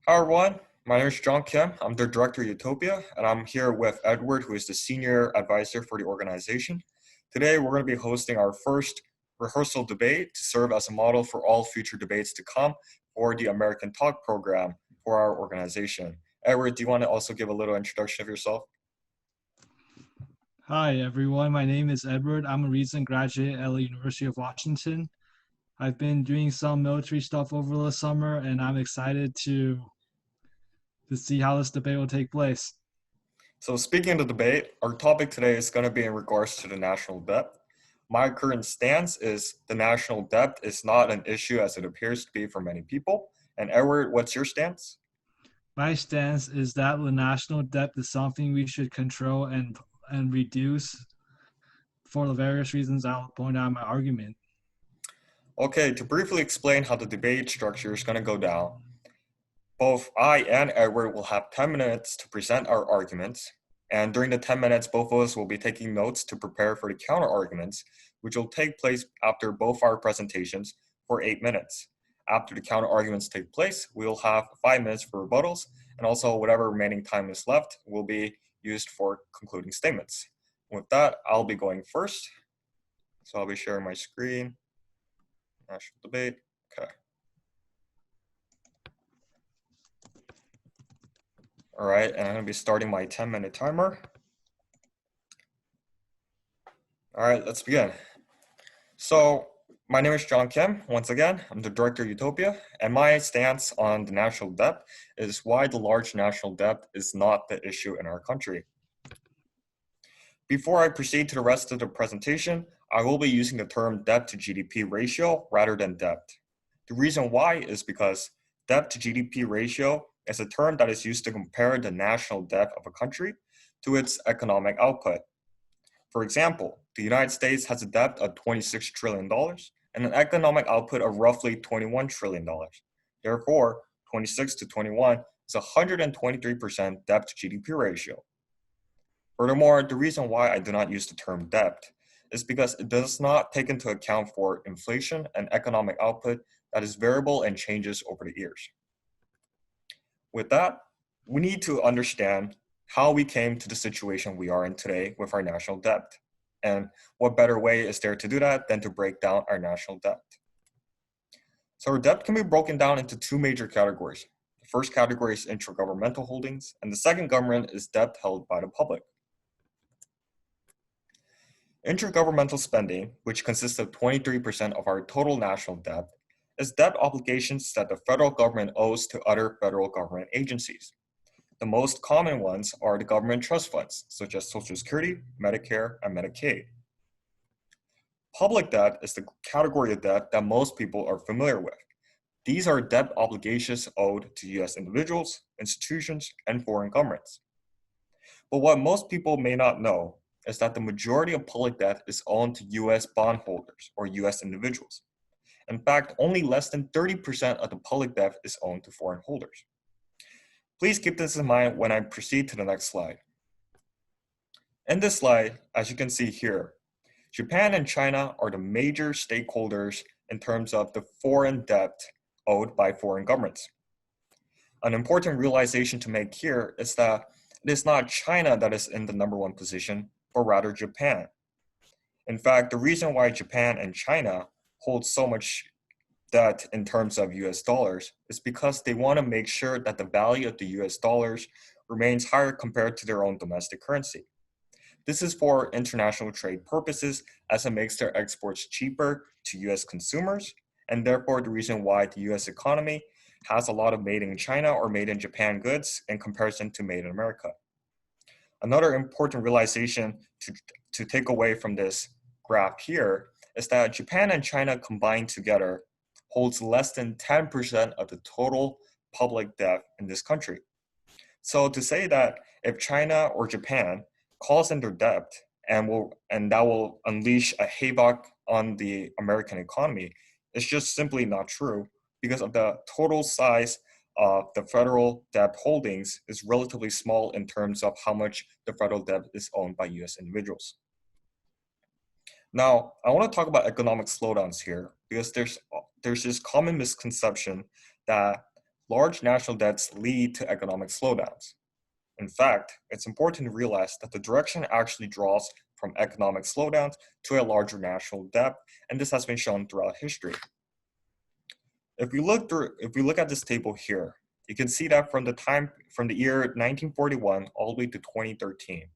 Hi everyone, my name is John Kim. I'm the director of UTopia, and I'm here with Edward, who is the senior advisor for the organization. Today, we're going to be hosting our first rehearsal debate to serve as a model for all future debates to come for the American Talk program for our organization. Edward, do you want to also give a little introduction of yourself? Hi everyone, my name is Edward. I'm a recent graduate at the University of Washington. I've been doing some military stuff over the summer, and I'm excited to see how this debate will take place. So speaking of the debate, our topic today is going to be in regards to the national debt. My current stance is the national debt is not an issue as it appears to be for many people. And Edward, what's your stance? My stance is that the national debt is something we should control and reduce for the various reasons I'll point out in my argument. Okay, to briefly explain how the debate structure is going to go down, both I and Edward will have 10 minutes to present our arguments, and during the 10 minutes, both of us will be taking notes to prepare for the counter arguments, which will take place after both our presentations for 8 minutes. After the counter arguments take place, we'll have 5 minutes for rebuttals, and also whatever remaining time is left will be used for concluding statements. With that, I'll be going first. So I'll be sharing my screen. National debate. Okay. All right, and I'm going to be starting my 10-minute timer. All right, let's begin. So my name is John Kim. Once again, I'm the director of UTopia, and my stance on the national debt is why the large national debt is not the issue in our country. Before I proceed to the rest of the presentation, I will be using the term debt to GDP ratio rather than debt. The reason why is because debt to GDP ratio is a term that is used to compare the national debt of a country to its economic output. For example, the United States has a debt of $26 trillion and an economic output of roughly $21 trillion. Therefore, 26 to 21 is a 123% debt to GDP ratio. Furthermore, the reason why I do not use the term debt is because it does not take into account for inflation and economic output that is variable and changes over the years. With that, we need to understand how we came to the situation we are in today with our national debt. And what better way is there to do that than to break down our national debt? So our debt can be broken down into two major categories. The first category is intragovernmental holdings, and the second government is debt held by the public. Intergovernmental spending, which consists of 23% of our total national debt, is debt obligations that the federal government owes to other federal government agencies. The most common ones are the government trust funds, such as Social Security, Medicare, and Medicaid. Public debt is the category of debt that most people are familiar with. These are debt obligations owed to U.S. individuals, institutions, and foreign governments. But what most people may not know is that the majority of public debt is owed to U.S. bondholders or U.S. individuals. In fact, only less than 30% of the public debt is owned to foreign holders. Please keep this in mind when I proceed to the next slide. In this slide, as you can see here, Japan and China are the major stakeholders in terms of the foreign debt owed by foreign governments. An important realization to make here is that it is not China that is in the number one position, but rather Japan. In fact, the reason why Japan and China hold so much debt in terms of US dollars is because they want to make sure that the value of the US dollars remains higher compared to their own domestic currency. This is for international trade purposes as it makes their exports cheaper to US consumers, and therefore the reason why the US economy has a lot of made in China or made in Japan goods in comparison to made in America. Another important realization to take away from this graph here is that Japan and China combined together holds less than 10% of the total public debt in this country. So to say that if China or Japan calls in their debt and that will unleash a havoc on the American economy is just simply not true because of the total size of the federal debt holdings is relatively small in terms of how much the federal debt is owned by US individuals. Now, I want to talk about economic slowdowns here because there's this common misconception that large national debts lead to economic slowdowns. In fact, it's important to realize that the direction actually draws from economic slowdowns to a larger national debt, and this has been shown throughout history. If we look at this table here, you can see that from the year 1941 all the way to 2013.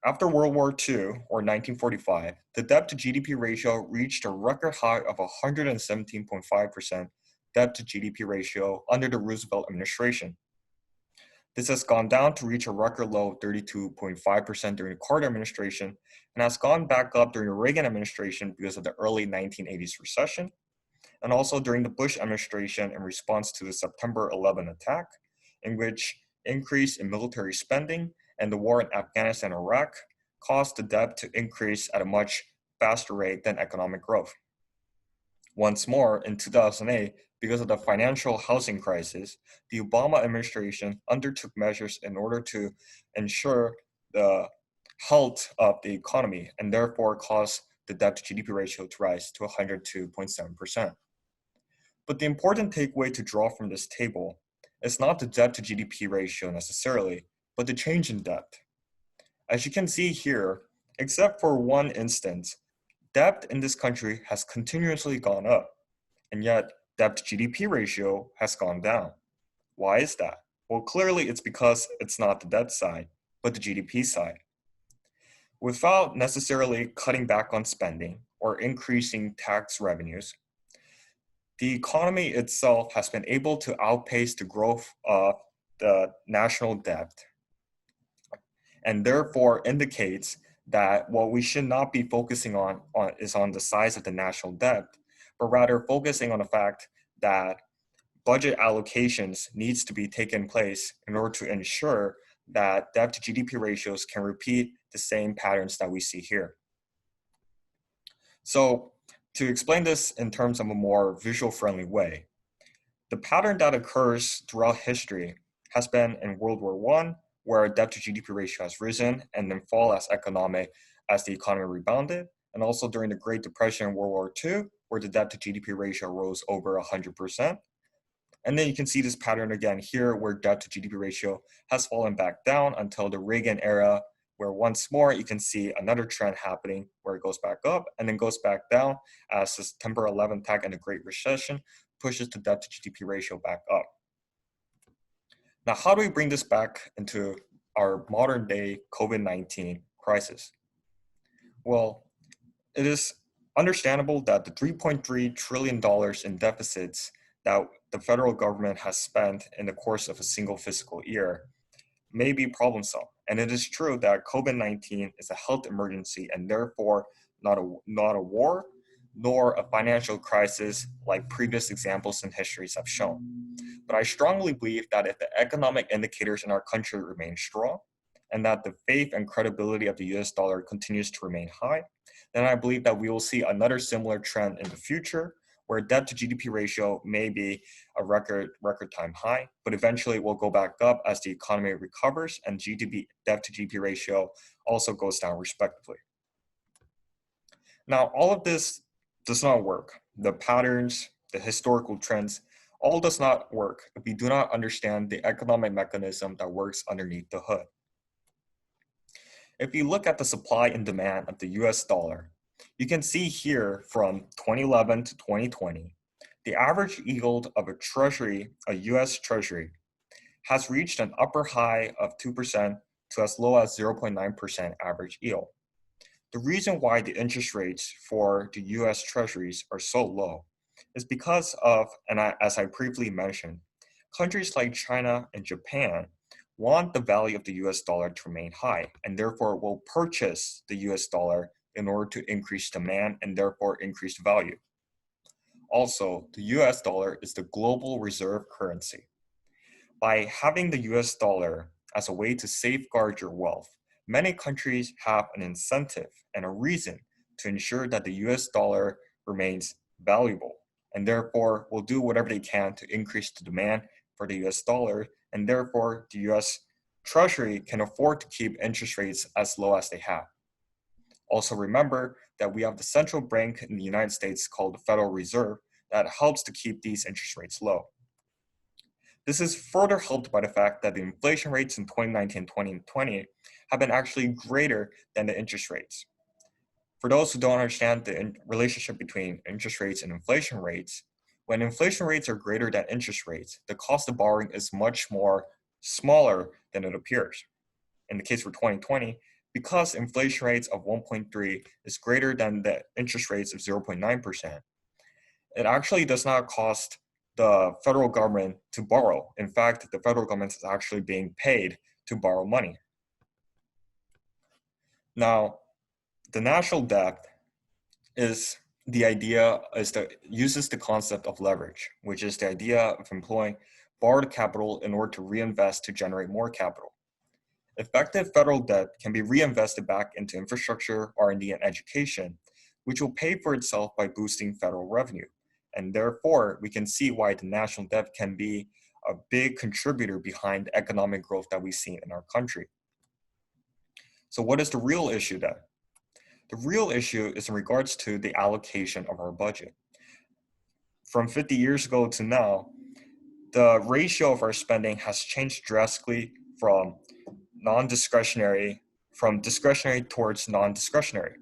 After World War II, or 1945, the debt to GDP ratio reached a record high of 117.5% debt to GDP ratio under the Roosevelt administration. This has gone down to reach a record low of 32.5% during the Carter administration and has gone back up during the Reagan administration because of the early 1980s recession, and also during the Bush administration in response to the September 11 attack, in which increase in military spending and the war in Afghanistan and Iraq caused the debt to increase at a much faster rate than economic growth. Once more, in 2008, because of the financial housing crisis, the Obama administration undertook measures in order to ensure the health of the economy and therefore caused the debt to GDP ratio to rise to 102.7%. But the important takeaway to draw from this table is not the debt to GDP ratio necessarily, but the change in debt. As you can see here, except for one instance, debt in this country has continuously gone up, and yet debt to GDP ratio has gone down. Why is that? Well, clearly it's because it's not the debt side, but the GDP side. Without necessarily cutting back on spending or increasing tax revenues, the economy itself has been able to outpace the growth of the national debt, and therefore indicates that what we should not be focusing on is on the size of the national debt, but rather focusing on the fact that budget allocations needs to be taken place in order to ensure that debt to GDP ratios can repeat the same patterns that we see here. So to explain this in terms of a more visual friendly way, the pattern that occurs throughout history has been in World War I, where debt to GDP ratio has risen and then fall as the economy rebounded, and also during the Great Depression in World War II, where the debt to GDP ratio rose over 100%. And then you can see this pattern again here, where debt to GDP ratio has fallen back down until the Reagan era, where once more you can see another trend happening where it goes back up and then goes back down as the September 11 attack and the Great Recession pushes the debt to GDP ratio back up. Now, how do we bring this back into our modern day COVID-19 crisis? Well, it is understandable that the $3.3 trillion in deficits that the federal government has spent in the course of a single fiscal year may be troublesome. And it is true that COVID-19 is a health emergency and therefore not a war, nor a financial crisis like previous examples in history have shown. But I strongly believe that if the economic indicators in our country remain strong, and that the faith and credibility of the US dollar continues to remain high, then I believe that we will see another similar trend in the future, where debt to GDP ratio may be a record time high, but eventually will go back up as the economy recovers and debt to GDP ratio also goes down respectively. Now, all of this does not work. The patterns, the historical trends, all does not work if we do not understand the economic mechanism that works underneath the hood. If you look at the supply and demand of the US dollar, you can see here from 2011 to 2020, the average yield of a US Treasury has reached an upper high of 2% to as low as 0.9% average yield. The reason why the interest rates for the US Treasuries are so low is because of, as I briefly mentioned, countries like China and Japan want the value of the US dollar to remain high and therefore will purchase the US dollar in order to increase demand and therefore increase value. Also, the US dollar is the global reserve currency. By having the US dollar as a way to safeguard your wealth, many countries have an incentive and a reason to ensure that the US dollar remains valuable and therefore will do whatever they can to increase the demand for the US dollar, and therefore the US Treasury can afford to keep interest rates as low as they have. Also remember that we have the central bank in the United States called the Federal Reserve that helps to keep these interest rates low. This is further helped by the fact that the inflation rates in 2019 2020 have been actually greater than the interest rates. For those who don't understand the relationship between interest rates and inflation rates, when inflation rates are greater than interest rates, the cost of borrowing is much more smaller than it appears. In the case for 2020, because inflation rates of 1.3 is greater than the interest rates of 0.9%, it actually does not cost the federal government to borrow. In fact, the federal government is actually being paid to borrow money. Now, the national debt uses the concept of leverage, which is the idea of employing borrowed capital in order to reinvest to generate more capital. Effective federal debt can be reinvested back into infrastructure, R&D, and education, which will pay for itself by boosting federal revenue. And therefore, we can see why the national debt can be a big contributor behind the economic growth that we see in our country. So what is the real issue then? The real issue is in regards to the allocation of our budget. From 50 years ago to now, the ratio of our spending has changed drastically from discretionary towards non-discretionary.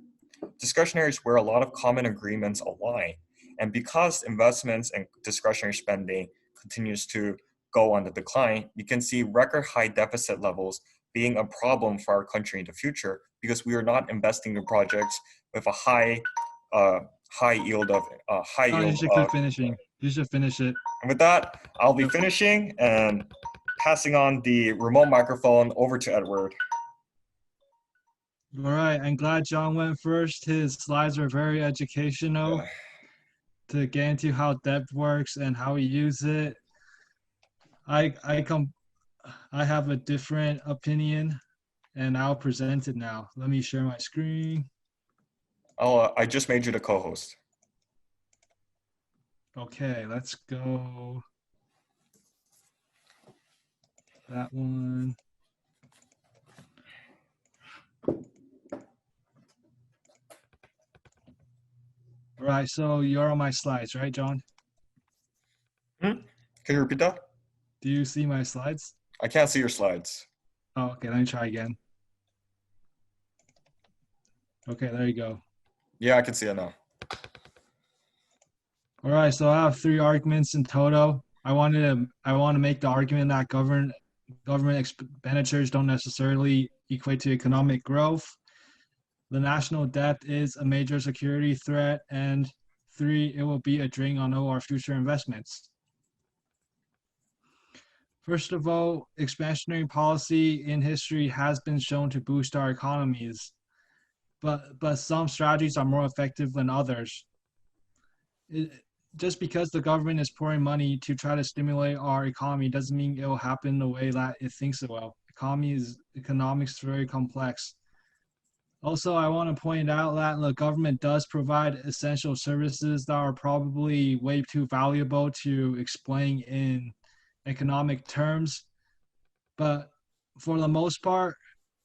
Discretionary is where a lot of common agreements align. And because investments and discretionary spending continues to go on the decline, you can see record high deficit levels being a problem for our country in the future because we are not investing in projects with a high yield. You should keep finishing. You should finish it. And with that, I'll be finishing and passing on the remote microphone over to Edward. All right, I'm glad John went first. His slides are very educational to get into how debt works and how we use it. I have a different opinion, and I'll present it now. Let me share my screen. I just made you the co-host. Okay, let's go. That one. All right, so you're on my slides, right, John? Can you repeat that? Do you see my slides? I can't see your slides. Oh, okay, let me try again. Okay, there you go. Yeah, I can see it now. All right, so I have 3 arguments in total. I want to make the argument that government expenditures don't necessarily equate to economic growth. The national debt is a major security threat, and 3, it will be a drain on all our future investments. First of all, expansionary policy in history has been shown to boost our economies, but some strategies are more effective than others. Just because the government is pouring money to try to stimulate our economy doesn't mean it will happen the way that it thinks it will. Economics is very complex. Also, I want to point out that the government does provide essential services that are probably way too valuable to explain in economic terms. But for the most part,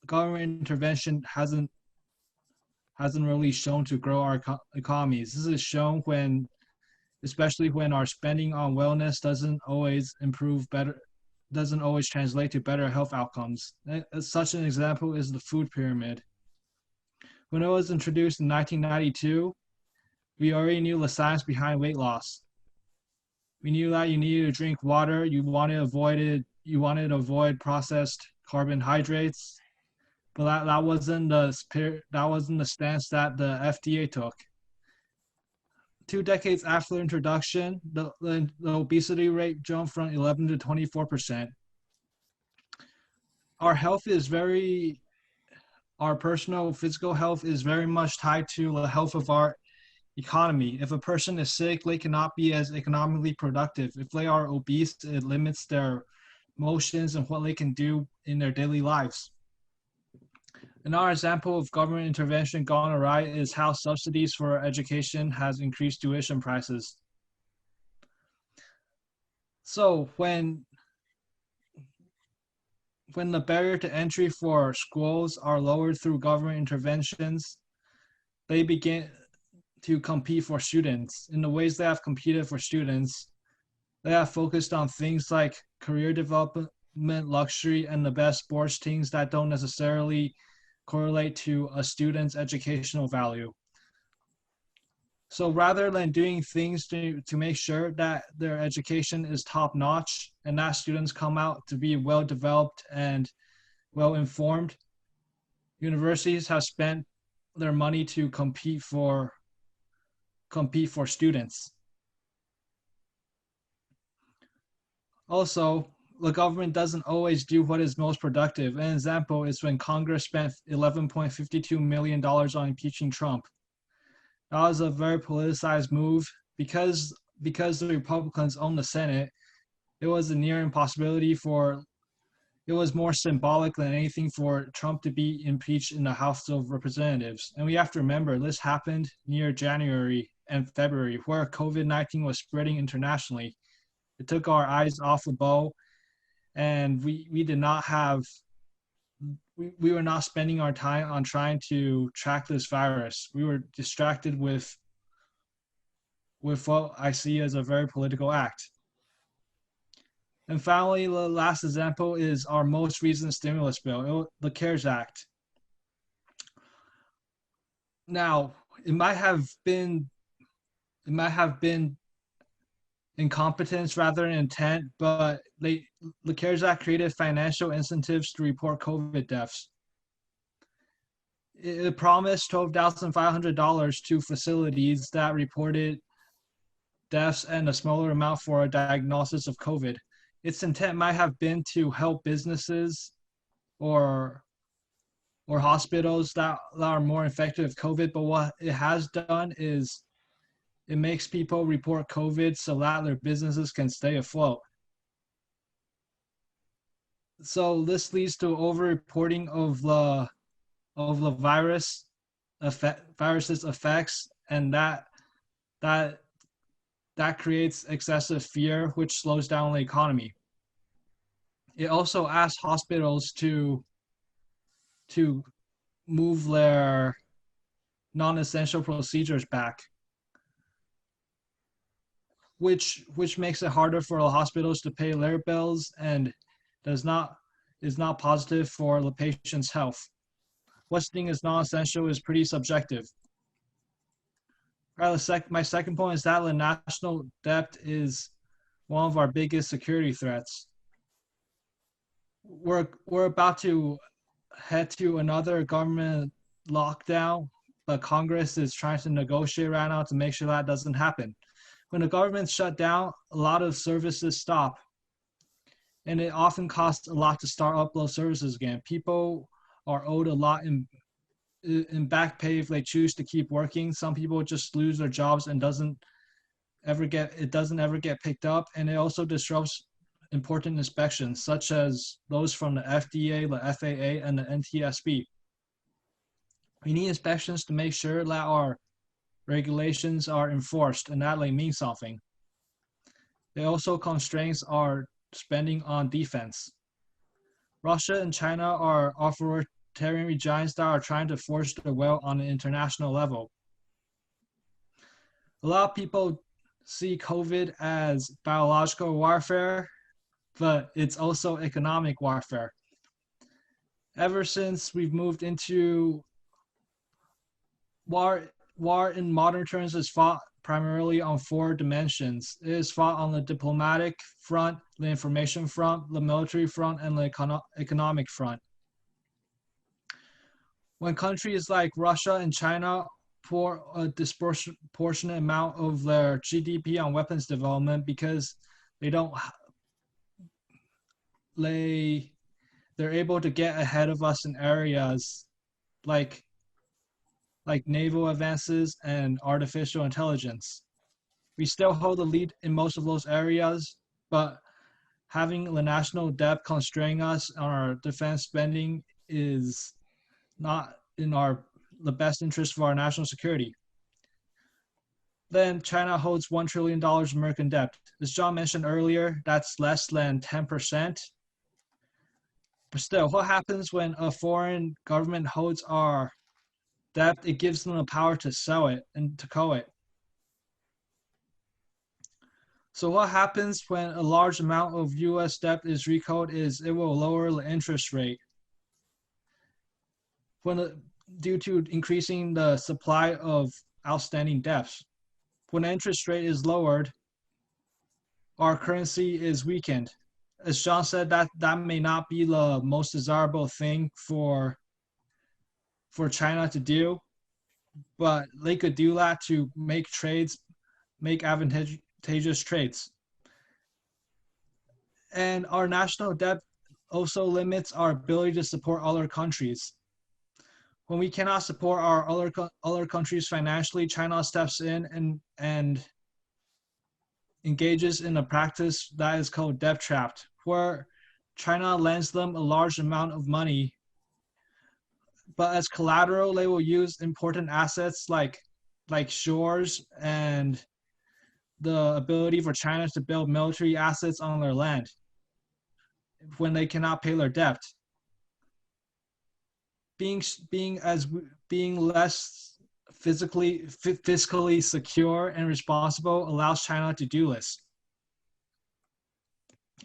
government intervention hasn't really shown to grow our economies. This is shown especially when our spending on wellness doesn't always translate to better health outcomes. Such an example is the food pyramid. When it was introduced in 1992, we already knew the science behind weight loss. We knew that you needed to drink water, you wanted to avoid processed carbohydrates, but that wasn't the stance that the FDA took. 2 decades after introduction, the obesity rate jumped from 11 to 24%. Our personal physical health is very much tied to the health of our economy. If a person is sick, they cannot be as economically productive. If they are obese, it limits their motions and what they can do in their daily lives. Another example of government intervention gone awry is how subsidies for education has increased tuition prices. So when the barrier to entry for schools are lowered through government interventions, they begin to compete for students. In the ways they have competed for students, they have focused on things like career development, luxury, and the best sports teams that don't necessarily correlate to a student's educational value. So rather than doing things to make sure that their education is top notch and that students come out to be well developed and well informed, universities have spent their money to compete for students. Also, the government doesn't always do what is most productive. An example is when Congress spent $11.52 million on impeaching Trump. That was a very politicized move because the Republicans own the Senate. It was a near impossibility it was more symbolic than anything for Trump to be impeached in the House of Representatives. And we have to remember this happened near January and February, where COVID-19 was spreading internationally. It took our eyes off the ball, and we did not have we were not spending our time on trying to track this virus. We were distracted with what I see as a very political act. And finally, the last example is our most recent stimulus bill, the CARES Act. Now, it might have been incompetence rather than intent, but the CARES Act created financial incentives to report COVID deaths. It promised $12,500 to facilities that reported deaths and a smaller amount for a diagnosis of COVID. Its intent might have been to help businesses or hospitals that are more infected with COVID, but what it has done is it makes people report COVID so that their businesses can stay afloat. So this leads to over-reporting of the virus's effects, and that creates excessive fear, which slows down the economy. It also asks hospitals to move their non-essential procedures back, which makes it harder for the hospitals to pay their bills and is not positive for the patient's health. What's seen as non-essential is pretty subjective. My second point is that the national debt is one of our biggest security threats. We're about to head to another government lockdown, but Congress is trying to negotiate right now to make sure that doesn't happen. When the government's shut down, a lot of services stop, and it often costs a lot to start up those services again. People are owed a lot in back pay if they choose to keep working. Some people just lose their jobs and doesn't ever get picked up, and it also disrupts important inspections such as those from the FDA, the FAA, and the NTSB. We need inspections to make sure that our regulations are enforced and that they mean something. It also constrains our spending on defense. Russia and China are authoritarian regimes that are trying to force their will on an international level. A lot of people see COVID as biological warfare, but it's also economic warfare. Ever since we've moved into war in modern terms is fought primarily on 4 dimensions. It is fought on the diplomatic front, the information front, the military front, and the economic front. When countries like Russia and China pour a disproportionate amount of their GDP on weapons development because they're able to get ahead of us in areas like naval advances and artificial intelligence. We still hold the lead in most of those areas, but having the national debt constrain us on our defense spending is not in the best interest for our national security. Then China holds $1 trillion American debt. As John mentioned earlier, that's less than 10%. But still, what happens when a foreign government holds our debt, it gives them the power to sell it and to co it. So what happens when a large amount of US debt is recalled is it will lower the interest rate due to increasing the supply of outstanding debts. When the interest rate is lowered, our currency is weakened. As John said, that may not be the most desirable thing for China to do, but they could do that to make advantageous trades. And our national debt also limits our ability to support other countries. When we cannot support our other countries financially, China steps in and engages in a practice that is called debt trapped, where China lends them a large amount of money, but as collateral, they will use important assets like shores and the ability for China to build military assets on their land when they cannot pay their debt. Being less fiscally secure and responsible allows China to do this.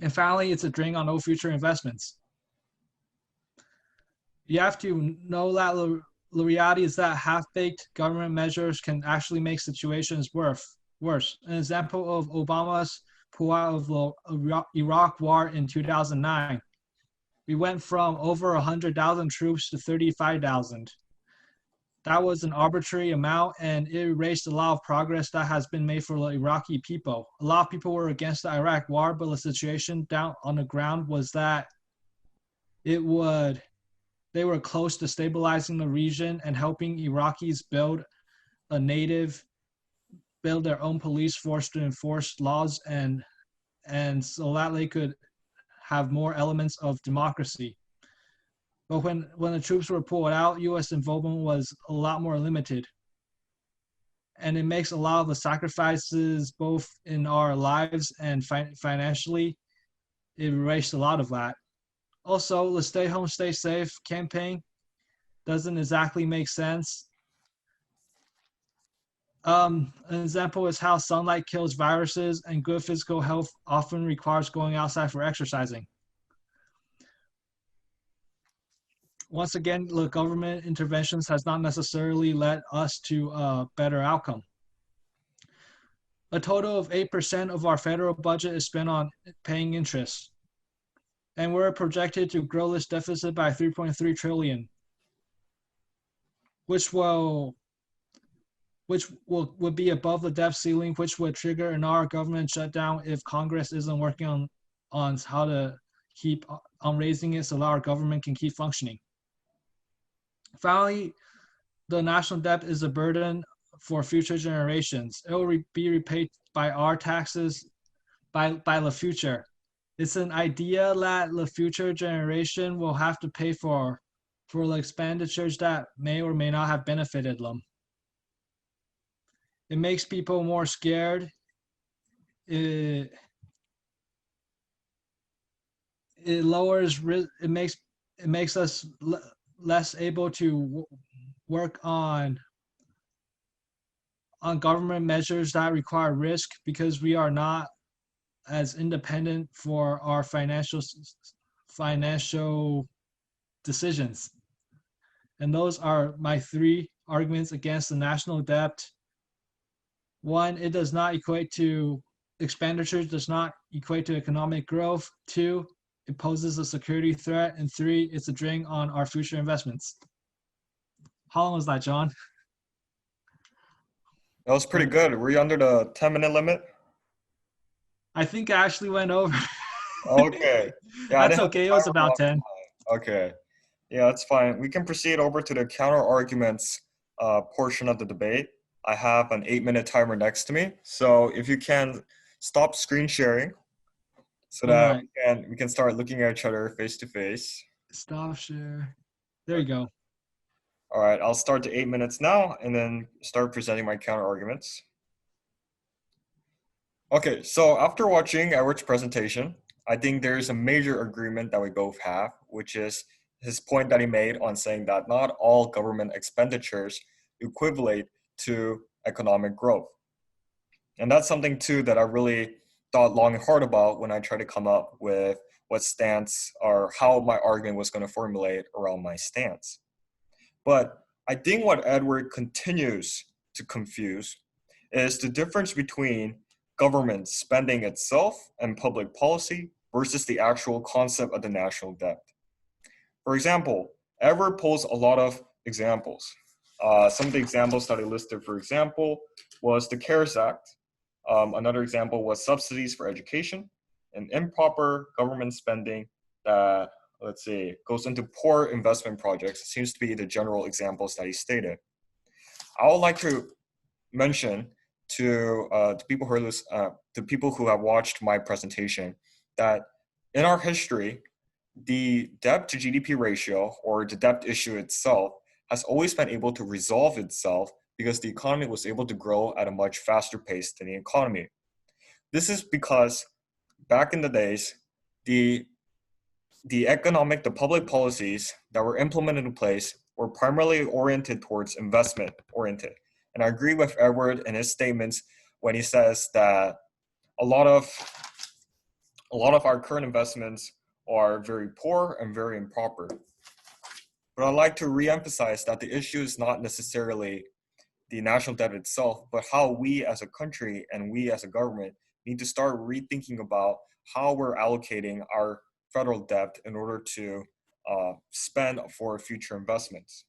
And finally, it's a drain on all future investments. You have to know that the reality is that half-baked government measures can actually make situations worse. An example of Obama's pull out of the Iraq War in 2009. We went from over 100,000 troops to 35,000. That was an arbitrary amount, and it erased a lot of progress that has been made for the Iraqi people. A lot of people were against the Iraq War, but the situation down on the ground was that they were close to stabilizing the region and helping Iraqis build their own police force to enforce laws and so that they could have more elements of democracy. But when the troops were pulled out, U.S. involvement was a lot more limited. And it makes a lot of the sacrifices, both in our lives and financially, it erased a lot of that. Also, the stay home, stay safe campaign doesn't exactly make sense. An example is how sunlight kills viruses and good physical health often requires going outside for exercising. Once again, the government interventions has not necessarily led us to a better outcome. A total of 8% of our federal budget is spent on paying interest. And we're projected to grow this deficit by 3.3 trillion, which would be above the debt ceiling, which would trigger an our government shutdown if Congress isn't working on how to keep on raising it so that our government can keep functioning. Finally, the national debt is a burden for future generations. It will be repaid by our taxes by the future. It's an idea that the future generation will have to pay for the expenditures that may or may not have benefited them. It makes people more scared. It lowers risk. It makes us less able to work on government measures that require risk because we are not as independent for our financial decisions. And those are my 3 arguments against the national debt. 1, it does not equate to expenditures, does not equate to economic growth. 2, it poses a security threat. And 3, it's a drain on our future investments. How long was that, John? That was pretty good. Were you under the 10-minute limit? I think I actually went over. Okay. Yeah, That's okay. It was about 10. Okay. Yeah, that's fine. We can proceed over to the counter arguments portion of the debate. I have an 8-minute timer next to me. So if you can stop screen sharing so that we can start looking at each other face to face. Stop share. There you go. All right, I'll start to 8 minutes now and then start presenting my counter arguments. Okay, so after watching Edward's presentation, I think there is a major agreement that we both have, which is his point that he made on saying that not all government expenditures equivalent to economic growth. And that's something too that I really thought long and hard about when I tried to come up with what stance or how my argument was going to formulate around my stance. But I think what Edward continues to confuse is the difference between government spending itself and public policy versus the actual concept of the national debt. For example, Edward pulls a lot of examples. Some of the examples that he listed, for example, was the CARES Act. Another example was subsidies for education and improper government spending that, let's see, goes into poor investment projects. It seems to be the general examples that he stated. I would like to mention to people who are to people who have watched my presentation that in our history, the debt to GDP ratio or the debt issue itself has always been able to resolve itself because the economy was able to grow at a much faster pace than the economy. This is because back in the days, the the public policies that were implemented in place were primarily oriented towards investment oriented. And I agree with Edward in his statements when he says that a lot of our current investments are very poor and very improper. But I'd like to reemphasize that the issue is not necessarily the national debt itself, but how we as a country and we as a government need to start rethinking about how we're allocating our federal debt in order to spend for future investments.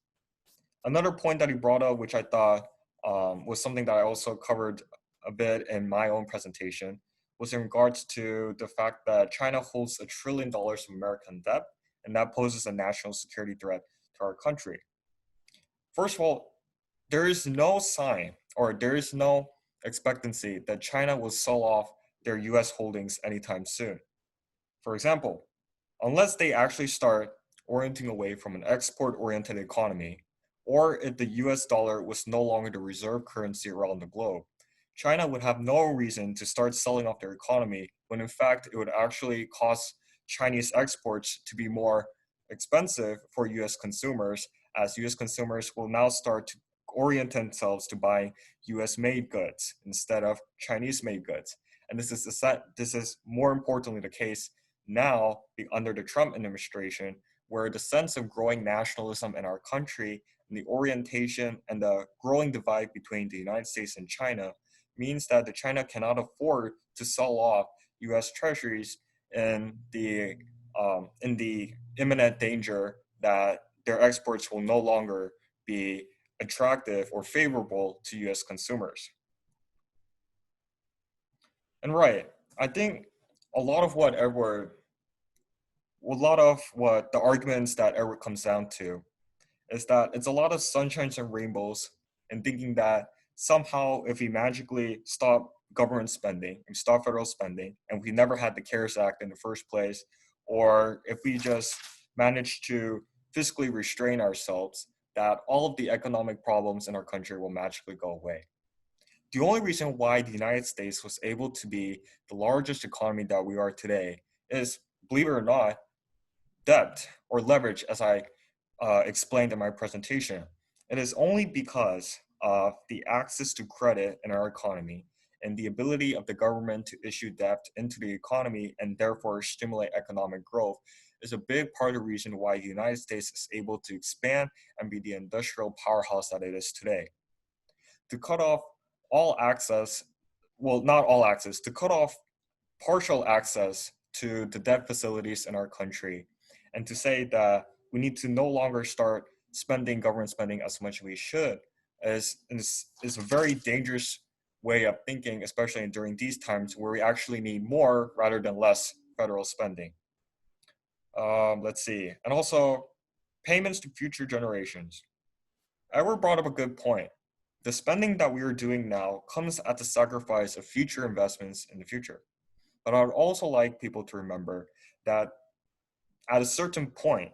Another point that he brought up, which I thought was something that I also covered a bit in my own presentation, was in regards to the fact that China holds $1 trillion of American debt, and that poses a national security threat to our country. First of all, there is no sign or there is no expectancy that China will sell off their US holdings anytime soon. For example, unless they actually start orienting away from an export oriented economy, or if the US dollar was no longer the reserve currency around the globe, China would have no reason to start selling off their economy when in fact it would actually cause Chinese exports to be more expensive for US consumers, as US consumers will now start to orient themselves to buying US made goods instead of Chinese made goods. And this is more importantly the case now under the Trump administration, where the sense of growing nationalism in our country and the orientation and the growing divide between the United States and China means that the China cannot afford to sell off U.S. treasuries in the imminent danger that their exports will no longer be attractive or favorable to U.S. consumers. And right, I think a lot of what the arguments that Edward comes down to is that it's a lot of sunshines and rainbows and thinking that somehow if we magically stop government spending and stop federal spending and we never had the CARES Act in the first place, or if we just manage to fiscally restrain ourselves, that all of the economic problems in our country will magically go away. The only reason why the United States was able to be the largest economy that we are today is, believe it or not, debt or leverage, as I explained in my presentation. It is only because of the access to credit in our economy and the ability of the government to issue debt into the economy and therefore stimulate economic growth is a big part of the reason why the United States is able to expand and be the industrial powerhouse that it is today. To cut off all access, well, not all access, to cut off partial access to the debt facilities in our country and to say that we need to no longer start spending government spending as much as we should is a very dangerous way of thinking, especially during these times where we actually need more rather than less federal spending. Let's see. And also payments to future generations. Edward brought up a good point. The spending that we are doing now comes at the sacrifice of future investments in the future. But I would also like people to remember that at a certain point,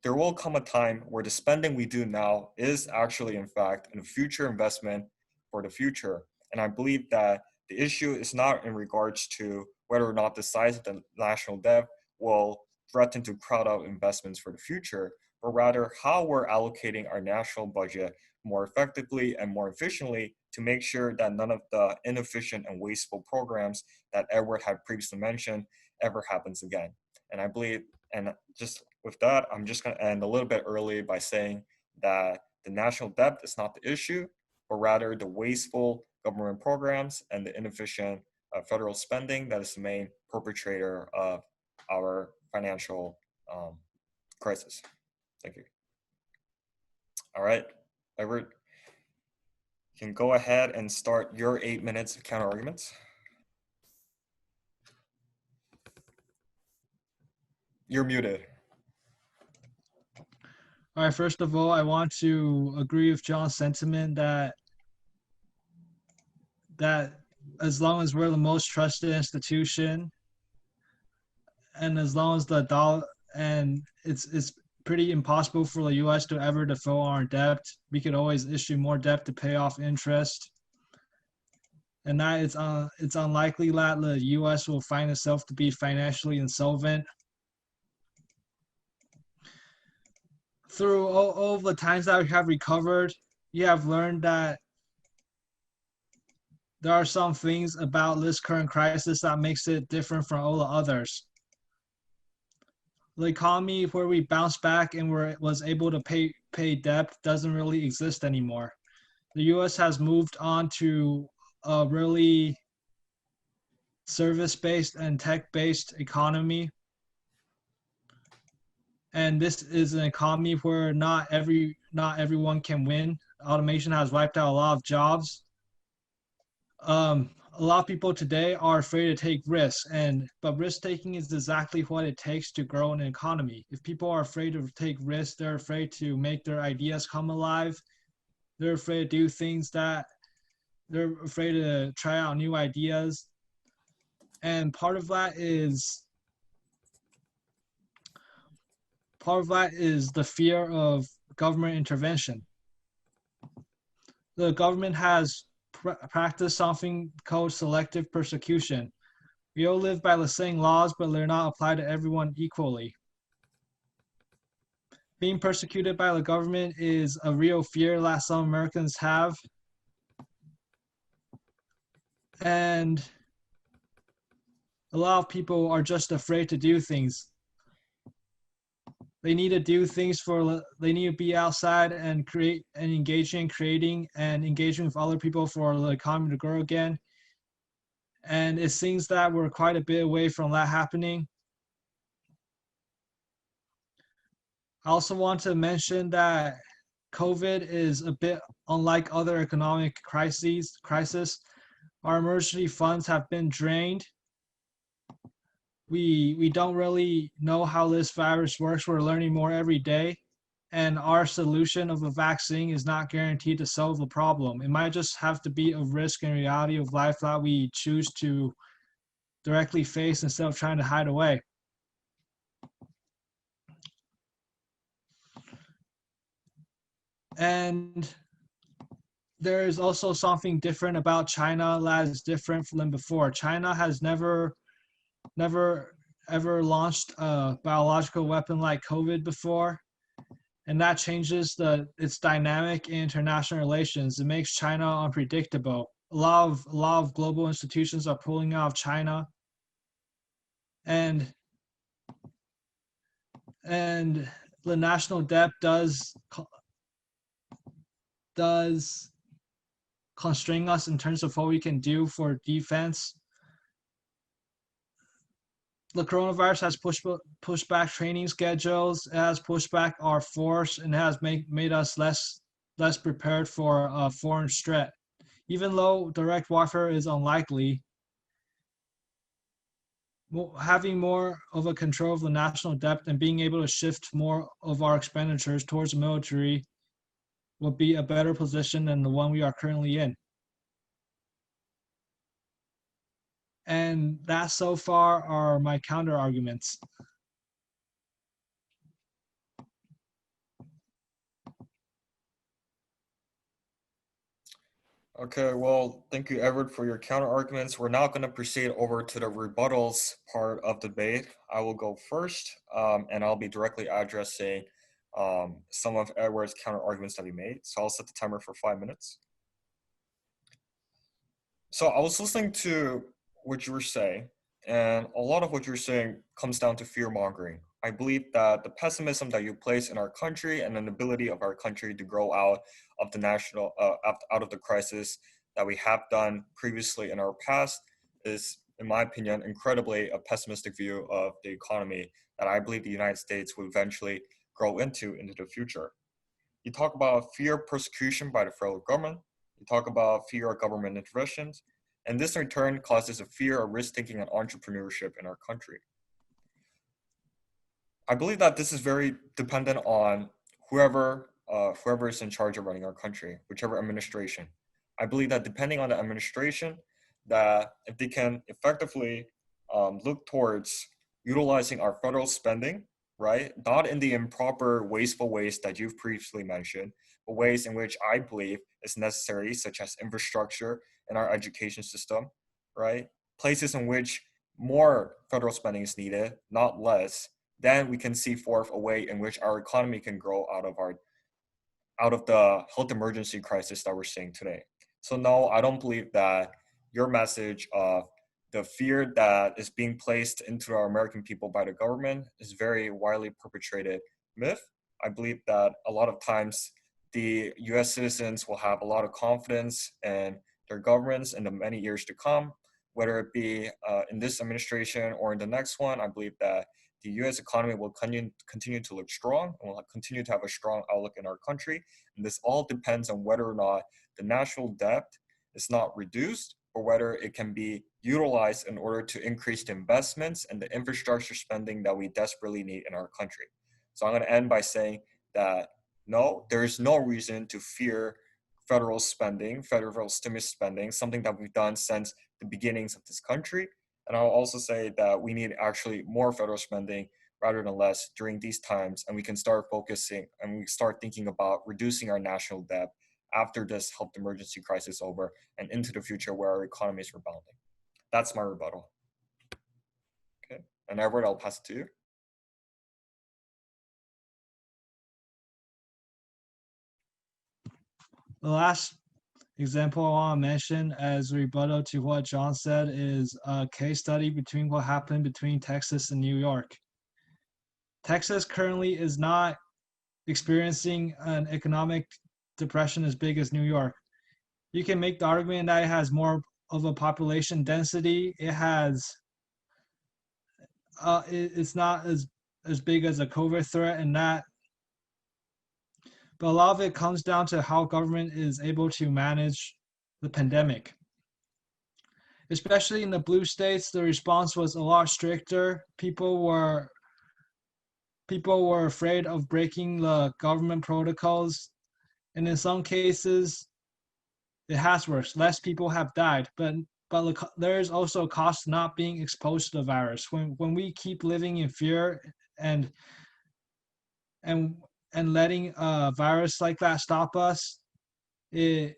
there will come a time where the spending we do now is actually, in fact, a future investment for the future. And I believe that the issue is not in regards to whether or not the size of the national debt will threaten to crowd out investments for the future, but rather how we're allocating our national budget more effectively and more efficiently to make sure that none of the inefficient and wasteful programs that Edward had previously mentioned ever happens again. And I believe, and just with that, I'm just going to end a little bit early by saying that the national debt is not the issue, but rather the wasteful government programs and the inefficient federal spending that is the main perpetrator of our financial crisis. Thank you. All right, Edward, you can go ahead and start your 8 minutes of counter arguments. You're muted. All right, first of all, I want to agree with John's sentiment that as long as we're the most trusted institution, and as long as the dollar, and it's pretty impossible for the U.S. to ever default our debt. We could always issue more debt to pay off interest, and that it's unlikely that the U.S. will find itself to be financially insolvent. Through all of the times that we have recovered, you have learned that there are some things about this current crisis that makes it different from all the others. The economy where we bounced back and was able to pay debt doesn't really exist anymore. The U.S. has moved on to a really service-based and tech-based economy. And this is an economy where not everyone can win. Automation has wiped out a lot of jobs. A lot of people today are afraid to take risks, but risk taking is exactly what it takes to grow an economy. If people are afraid to take risks, they're afraid to make their ideas come alive. They're afraid to do things they're afraid to try out new ideas. And part of that is the fear of government intervention. The government has practiced something called selective persecution. We all live by the same laws, but they're not applied to everyone equally. Being persecuted by the government is a real fear that some Americans have. And a lot of people are just afraid to do things. They need to do things they need to be outside and create and engaging, creating and engaging with other people for the economy to grow again. And it seems that we're quite a bit away from that happening. I also want to mention that COVID is a bit unlike other economic crises. Our emergency funds have been drained. We don't really know how this virus works. We're learning more every day. And our solution of a vaccine is not guaranteed to solve the problem. It might just have to be a risk and reality of life that we choose to directly face instead of trying to hide away. And there is also something different about China that is different than before. China has never ever launched a biological weapon like COVID before, and that changes its dynamic in international relations. It makes China unpredictable. A lot of global institutions are pulling out of China, and the national debt does constrain us in terms of what we can do for defense. The coronavirus has pushed back training schedules. It has pushed back our force, and has made us less prepared for a foreign threat. Even though direct warfare is unlikely, having more of a control of the national debt and being able to shift more of our expenditures towards the military would be a better position than the one we are currently in. And that so far are my counter arguments. Okay, well, thank you, Edward, for your counter arguments. We're now going to proceed over to the rebuttals part of the debate. I will go first, and I'll be directly addressing some of Edward's counter arguments that he made. So I'll set the timer for 5 minutes. So I was listening to what you were saying, and a lot of what you're saying comes down to fear mongering. I believe that the pessimism that you place in our country and an ability of our country to grow out of the out of the crisis that we have done previously in our past is, in my opinion, incredibly a pessimistic view of the economy that I believe the United States will eventually grow into the future. You talk about fear of persecution by the federal government. You talk about fear of government interventions. And this in turn causes a fear of risk taking and entrepreneurship in our country. I believe that this is very dependent on whoever is in charge of running our country, whichever administration. I believe that depending on the administration, that if they can effectively look towards utilizing our federal spending, right, not in the improper, wasteful ways that you've previously mentioned, but ways in which I believe is necessary, such as infrastructure in our education system, right, places in which more federal spending is needed, not less, then we can see forth a way in which our economy can grow out of the health emergency crisis that we're seeing today. So no, I don't believe that your message of the fear that is being placed into our American people by the government is very widely perpetrated myth. I believe that a lot of times the US citizens will have a lot of confidence in their governments in the many years to come, whether it be in this administration or in the next one. I believe that the US economy will continue to look strong and will continue to have a strong outlook in our country. And this all depends on whether or not the national debt is not reduced or whether it can be utilized in order to increase the investments and the infrastructure spending that we desperately need in our country. So I'm going to end by saying that no, there is no reason to fear federal spending, federal stimulus spending, something that we've done since the beginnings of this country. And I'll also say that we need actually more federal spending rather than less during these times. And we can start focusing and we start thinking about reducing our national debt after this health emergency crisis over and into the future where our economy is rebounding. That's my rebuttal. Okay. And Edward, I'll pass it to you. The last example I want to mention as rebuttal to what John said is a case study between what happened between Texas and New York. Texas currently is not experiencing an economic depression as big as New York. You can make the argument that it has more of a population density. It's not as big as a COVID threat and that, but a lot of it comes down to how government is able to manage the pandemic. Especially in the blue states, the response was a lot stricter. People were afraid of breaking the government protocols, and in some cases, it has worked. Less people have died, but there is also a cost not being exposed to the virus. When we keep living in fear and letting a virus like that stop us, it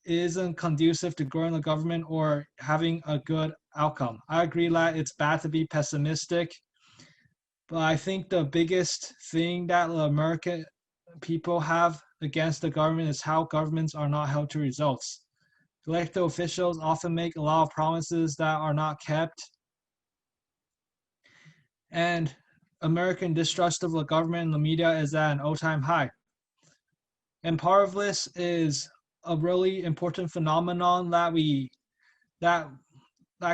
isn't conducive to growing the government or having a good outcome. I agree that it's bad to be pessimistic, but I think the biggest thing that the American people have against the government is how governments are not held to results. Elected officials often make a lot of promises that are not kept, and American distrust of the government and the media is at an all-time high. And part of this is a really important phenomenon that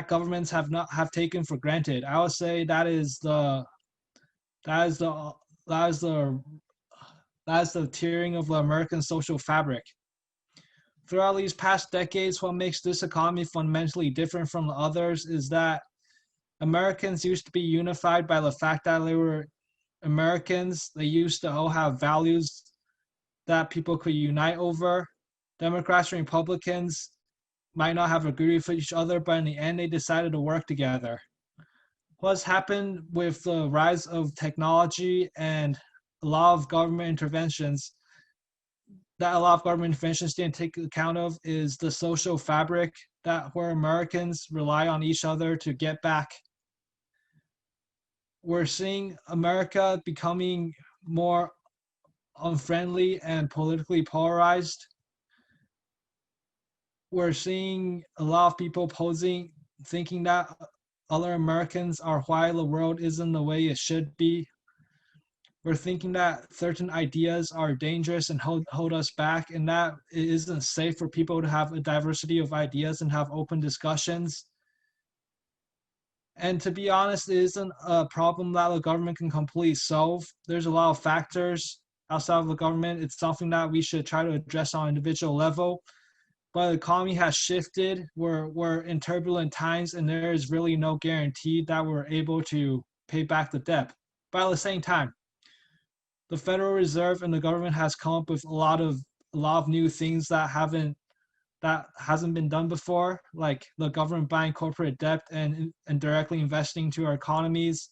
governments have taken for granted. I would say that is the tearing of the American social fabric. Throughout these past decades, what makes this economy fundamentally different from the others is that Americans used to be unified by the fact that they were Americans. They used to all have values that people could unite over. Democrats and Republicans might not have agreed with each other, but in the end, they decided to work together. What's happened with the rise of technology and a lot of government interventions, that a lot of government interventions didn't take account of is the social fabric that where Americans rely on each other to get back. We're seeing America becoming more unfriendly and politically polarized. We're seeing a lot of people thinking that other Americans are why the world isn't the way it should be. We're thinking that certain ideas are dangerous and hold us back, and that it isn't safe for people to have a diversity of ideas and have open discussions. And to be honest, it isn't a problem that the government can completely solve. There's a lot of factors outside of the government. It's something that we should try to address on an individual level. But the economy has shifted. We're in turbulent times, and there is really no guarantee that we're able to pay back the debt. But at the same time, the Federal Reserve and the government has come up with a lot of new things that hasn't been done before, like the government buying corporate debt and directly investing to our economies.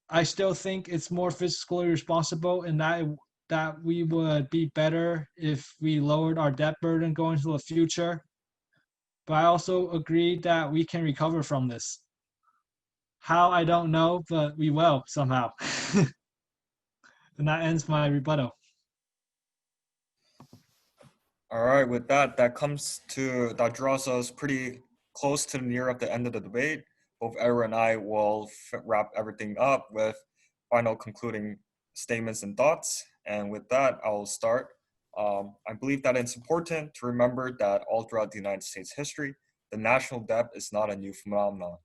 I still think it's more fiscally responsible in that we would be better if we lowered our debt burden going into the future. But I also agree that we can recover from this. How, I don't know, but we will somehow. And that ends my rebuttal. All right, with that, that draws us pretty close to near of the end of the debate. Both Edward and I will wrap everything up with final concluding statements and thoughts. And with that, I'll start. I believe that it's important to remember that all throughout the United States history, the national debt is not a new phenomenon.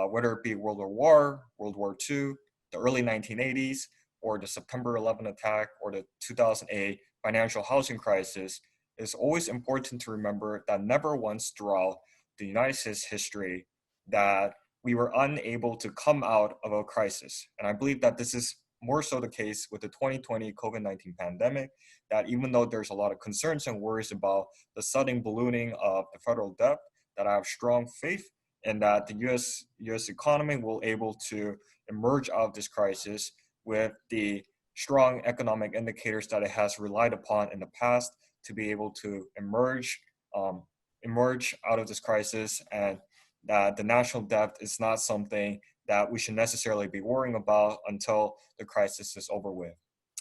Whether it be World War, World War II, the early 1980s, or the September 11 attack, or the 2008 financial housing crisis, it's always important to remember that never once throughout the United States history that we were unable to come out of a crisis. And I believe that this is more so the case with the 2020 COVID-19 pandemic, that even though there's a lot of concerns and worries about the sudden ballooning of the federal debt, that I have strong faith in that the US economy will able to emerge out of this crisis with the strong economic indicators that it has relied upon in the past to be able to emerge out of this crisis, and that the national debt is not something that we should necessarily be worrying about until the crisis is over with.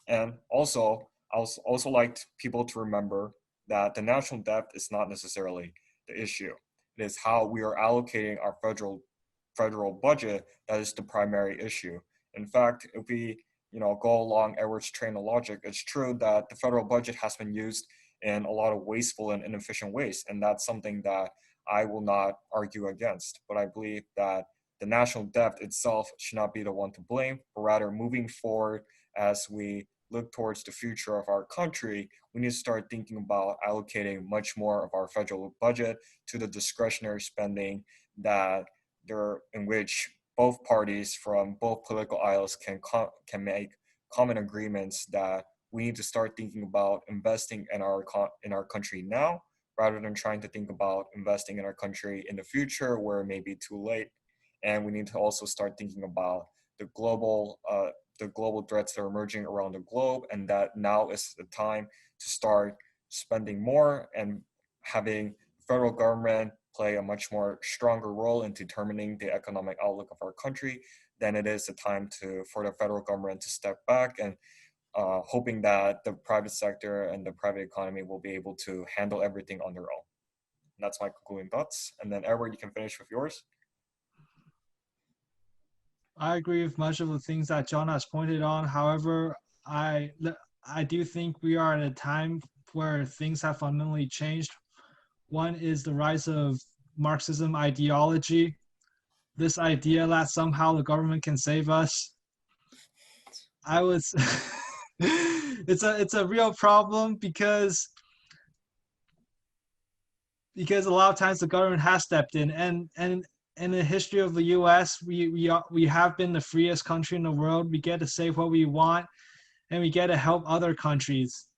And also, I also like people to remember that the national debt is not necessarily the issue. It is how we are allocating our federal budget that is the primary issue. In fact, if we go along Edward's train of logic, it's true that the federal budget has been used in a lot of wasteful and inefficient ways, and that's something that I will not argue against. But I believe that the national debt itself should not be the one to blame, but rather moving forward as we look towards the future of our country, we need to start thinking about allocating much more of our federal budget to the discretionary spending that in which both parties from both political aisles can make common agreements that we need to start thinking about investing in our country now, rather than trying to think about investing in our country in the future where it may be too late. And we need to also start thinking about the global threats that are emerging around the globe, and that now is the time to start spending more and having the federal government play a much more stronger role in determining the economic outlook of our country than it is the time for the federal government to step back and hoping that the private sector and the private economy will be able to handle everything on their own. And that's my concluding thoughts. And then Edward, you can finish with yours. I agree with much of the things that John has pointed on. However, I do think we are at a time where things have fundamentally changed. One is the rise of Marxism ideology. This idea that somehow the government can save us. It's a real problem because a lot of times the government has stepped in, and in the history of the U.S., we have been the freest country in the world. We get to say what we want, and we get to help other countries.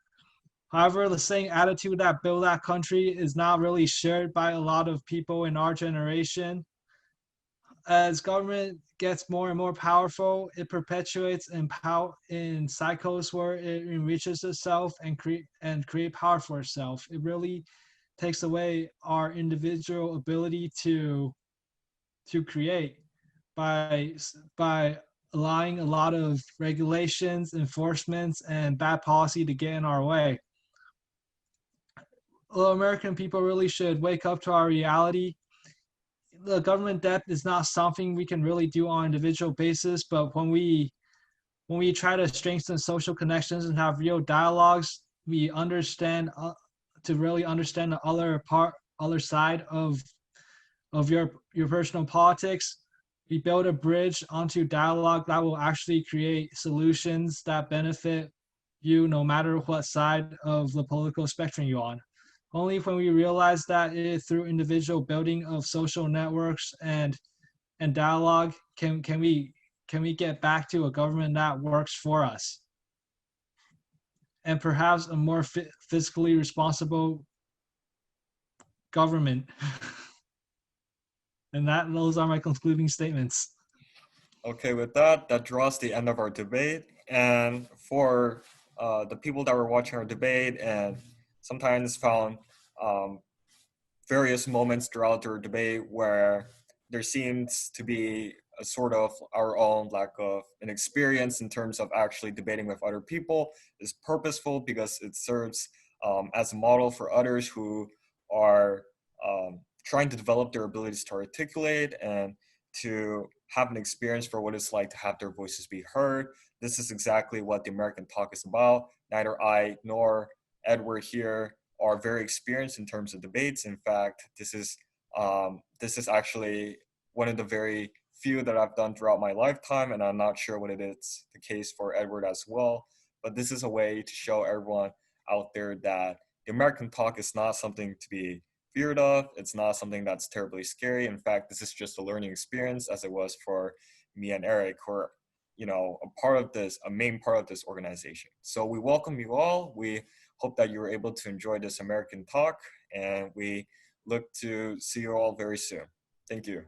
However, the same attitude that built that country is not really shared by a lot of people in our generation. as government gets more and more powerful, it perpetuates in cycles where it enriches itself and create power for itself. It really takes away our individual ability to create by by allowing a lot of regulations, enforcements, and bad policy to get in our way. Well, American people really should wake up to our reality. The government debt is not something we can really do on an individual basis, but when we try to strengthen social connections and have real dialogues, we understand to really understand the other side of your personal politics. We build a bridge onto dialogue that will actually create solutions that benefit you no matter what side of the political spectrum you're on. Only when we realize that through individual building of social networks and dialogue can we get back to a government that works for us and perhaps a more fiscally responsible government. And those are my concluding statements. Okay, with that, that draws the end of our debate. And for the people that were watching our debate and sometimes found various moments throughout our debate where there seems to be a sort of our own lack of an experience in terms of actually debating with other people is purposeful because it serves as a model for others who are trying to develop their abilities to articulate and to have an experience for what it's like to have their voices be heard. This is exactly what the American Talk is about. Neither I nor Edward here are very experienced in terms of debates. In fact, this is actually one of the very few that I've done throughout my lifetime, and I'm not sure what it is the case for Edward as well. But this is a way to show everyone out there that the American Talk is not something to be feared of. It's not something that's terribly scary. In fact, this is just a learning experience, as it was for me and Eric, who are, a main part of this organization. So we welcome you all. We hope that you were able to enjoy this American Talk, and we look to see you all very soon. Thank you.